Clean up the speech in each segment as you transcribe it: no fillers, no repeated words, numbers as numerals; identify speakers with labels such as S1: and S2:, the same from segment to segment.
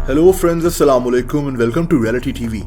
S1: Hello friends, अस्सलाम वालेकुम and welcome to reality TV.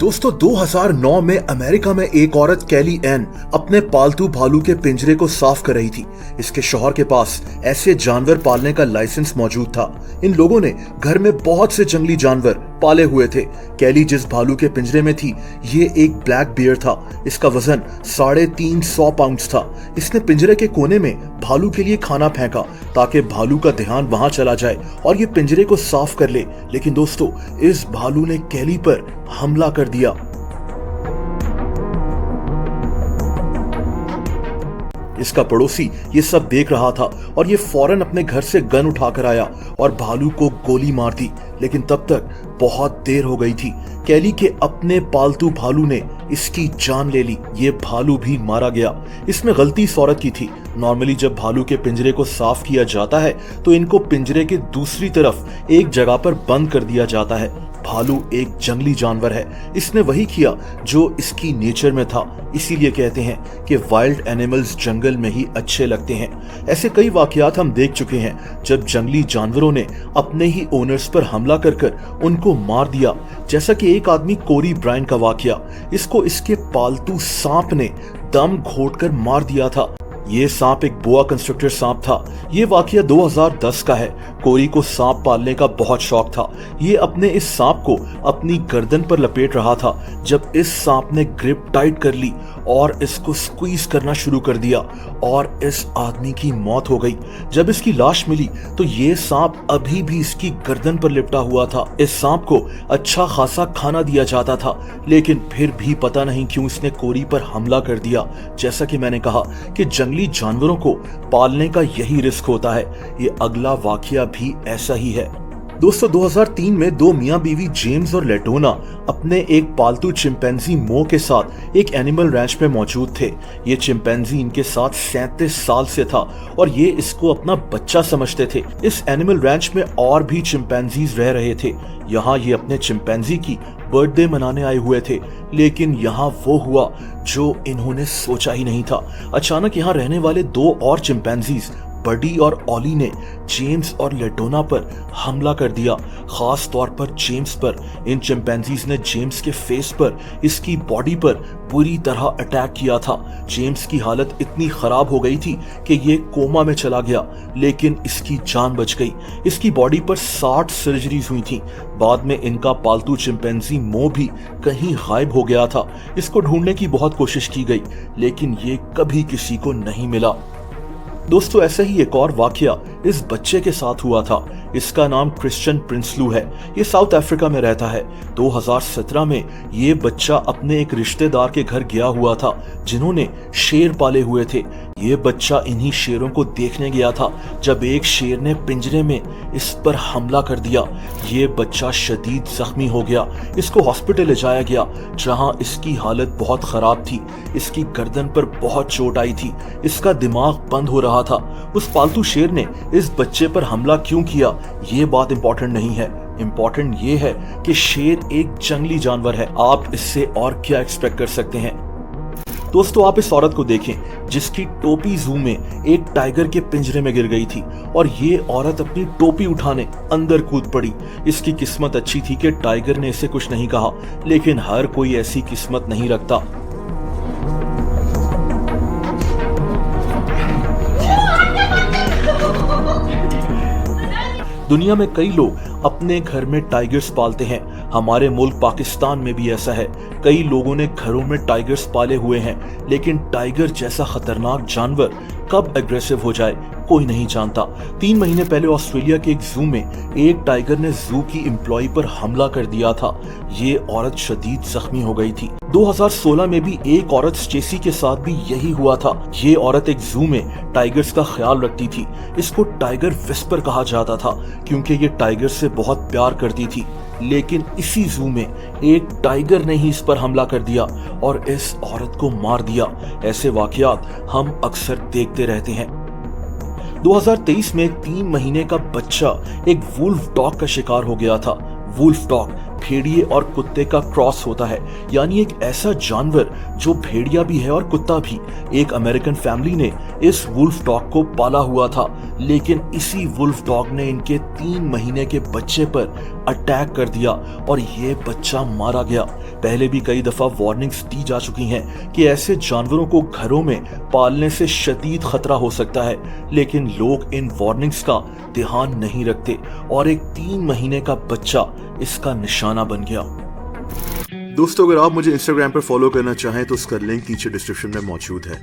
S1: दोस्तों 2009 में अमेरिका में एक औरत कैली एन अपने पालतू भालू के पिंजरे को साफ कर रही थी। इसके शौहर के पास ऐसे जानवर पालने का लाइसेंस मौजूद था। इन लोगों ने घर में बहुत से जंगली जानवर पाले हुए थे। कैली जिस भालू के पिंजरे में थी ये एक ब्लैक बियर था। इसका वजन 350 पाउंड्स था। इसने पिंजरे के कोने में भालू के लिए खाना फेंका ताकि भालू का ध्यान वहां चला जाए और ये पिंजरे को साफ कर ले। लेकिन दोस्तों इस भालू ने कैली पर हमला कर दिया। इसका पड़ोसी ये सब देख रहा था और ये फौरन अपने घर से गन उठाकर आया और भालू को गोली मार दी। लेकिन तब तक बहुत देर हो गई थी। कैली के अपने पालतू भालू ने इसकी जान ले ली। ये भालू भी मारा गया। इसमें गलती इस औरत की थी। नॉर्मली जब भालू के पिंजरे को साफ किया जाता है तो इनको पिंजरे के दूसरी तरफ एक जगह पर बंद कर दिया जाता है। भालू एक जंगली जानवर है। इसने वही किया जो इसकी नेचर में था। इसीलिए कहते हैं कि वाइल्ड एनिमल्स जंगल में ही अच्छे लगते हैं। ऐसे कई वाकयात हम देख चुके हैं जब जंगली जानवरों ने अपने ही ओनर्स पर हमला कर उनको मार दिया। जैसा कि एक आदमी कोरी ब्रायन का वाकया, इसको इसके पालतू सांप ने दम घोटकर मार दिया था। ये सांप एक बोआ कंस्ट्रक्टर सांप था। ये वाकया 2010 का है। कोरी को सांप पालने का बहुत शौक था। ये अपने इस सांप को अपनी गर्दन पर लपेट रहा था जब इस सांप ने ग्रिप टाइट कर ली और इसको स्क्वीज करना शुरू कर दिया और इस आदमी की मौत हो गई। जब इसकी लाश मिली तो ये सांप अभी भी इसकी गर्दन पर लिपटा हुआ था। इस सांप को अच्छा खासा खाना दिया जाता था, लेकिन फिर भी पता नहीं क्यों इसने कोरी पर हमला कर दिया। जैसा कि मैंने कहा कि जंगली जानवरों को पालने का यही रिस्क होता है। ये अगला वाकया भी ऐसा ही है। दोस्तों 2003 में दो मियां बीवी जेम्स और लेटोना अपने एक पालतू चिंपैंजी मो के साथ एक एनिमल रैंच में मौजूद थे। ये चिंपैंजी इनके साथ 37 साल से था और ये इसको अपना बच्चा समझते थे। इस एनिमल रैंच में और भी चिंपैंजीज रह रहे थे। यहाँ ये अपने चिंपैंजी की बर्थडे मनाने आए हुए थे, लेकिन यहाँ वो हुआ जो इन्होंने सोचा ही नहीं था। अचानक यहाँ रहने वाले दो और चिंपैंजीज बडी और ऑली ने जेम्स और लेटोना पर हमला कर दिया, खास तौर पर जेम्स पर। इन चिंपैंजीज ने जेम्स के फेस पर, इसकी बॉडी पर बुरी तरह अटैक किया था। जेम्स की हालत इतनी खराब हो गई थी कि ये कोमा में चला गया, लेकिन इसकी जान बच गई। इसकी बॉडी पर 60 सर्जरीज हुई थी। बाद में इनका पालतू चिंपैंजी मो भी कहीं गायब हो गया था। इसको ढूंढने की बहुत कोशिश की गई, लेकिन ये कभी किसी को नहीं मिला। दोस्तों ऐसा ही एक और वाकया इस बच्चे के साथ हुआ था। इसका नाम क्रिश्चियन प्रिंसलू है। ये साउथ अफ्रीका में रहता है। 2017 में ये बच्चा अपने एक रिश्तेदार के घर गया हुआ था जिन्होंने शेर पाले हुए थे। ये बच्चा इन्हीं शेरों को देखने गया था जब एक शेर ने पिंजरे में इस पर हमला कर दिया। ये बच्चा शदीद जख्मी हो गया। इसको हॉस्पिटल ले जाया गया जहां इसकी हालत बहुत खराब थी। इसकी गर्दन पर बहुत चोट आई थी। इसका दिमाग बंद हो रहा था। उस पालतू शेर ने इस बच्चे पर हमला क्यों किया ये बात इंपॉर्टेंट नहीं है। इंपॉर्टेंट ये है कि शेर एक जंगली जानवर है। आप इससे और क्या एक्सपेक्ट कर सकते हैं। दोस्तों आप इस औरत को देखें जिसकी टोपी जू में एक टाइगर के पिंजरे में गिर गई थी और ये औरत अपनी टोपी उठाने अंदर कूद पड़ी। इसकी किस्मत अच्छी थी कि टाइगर ने इसे कुछ नहीं कहा, लेकिन हर कोई ऐसी किस्मत नहीं रखता। दुनिया में कई लोग अपने घर में टाइगर्स पालते हैं। हमारे मुल्क पाकिस्तान में भी ऐसा है। कई लोगों ने घरों में टाइगर्स पाले हुए हैं, लेकिन टाइगर जैसा खतरनाक जानवर कब एग्रेसिव हो जाए कोई नहीं जानता। 3 महीने पहले ऑस्ट्रेलिया के एक जू में एक टाइगर ने जू की एम्प्लॉय पर हमला कर दिया था। ये औरत शदीद जख्मी हो गई थी। 2016 में भी एक औरत स्टेसी के साथ भी यही हुआ था। ये औरत एक जू में टाइगर्स का ख्याल रखती थी। इसको टाइगर विस्पर कहा जाता था क्योंकि ये टाइगर से बहुत प्यार करती थी। लेकिन इसी जू में एक टाइगर ने ही इस पर हमला कर दिया और इस औरत को मार दिया। ऐसे वाकयात हम अक्सर देखते रहते हैं। 2023 में एक 3 महीने का बच्चा एक वुल्फ डॉग का शिकार हो गया था। वुल्फ डॉग भेड़िए और कुत्ते का क्रॉस होता है, यानी एक ऐसा जानवर जो भेड़िया भी है और कुत्ता भी। एक अमेरिकन फैमिली ने इस वुल्फ डॉग को पाला हुआ था, लेकिन इसी वुल्फ डॉग ने इनके 3 महीने के बच्चे पर अटैक कर दिया और ये बच्चा मारा गया। पहले भी कई दफा वार्निंग्स दी जा चुकी हैं कि ऐसे जानवरों को घरों में पालने से शदीद खतरा हो सकता है, लेकिन लोग इन वार्निंग्स का ध्यान नहीं रखते और एक 3 महीने का बच्चा इसका निशाना बन गया। दोस्तों, अगर आप मुझे इंस्टाग्राम पर फॉलो करना चाहें तो उसका लिंक नीचे डिस्क्रिप्शन में मौजूद है।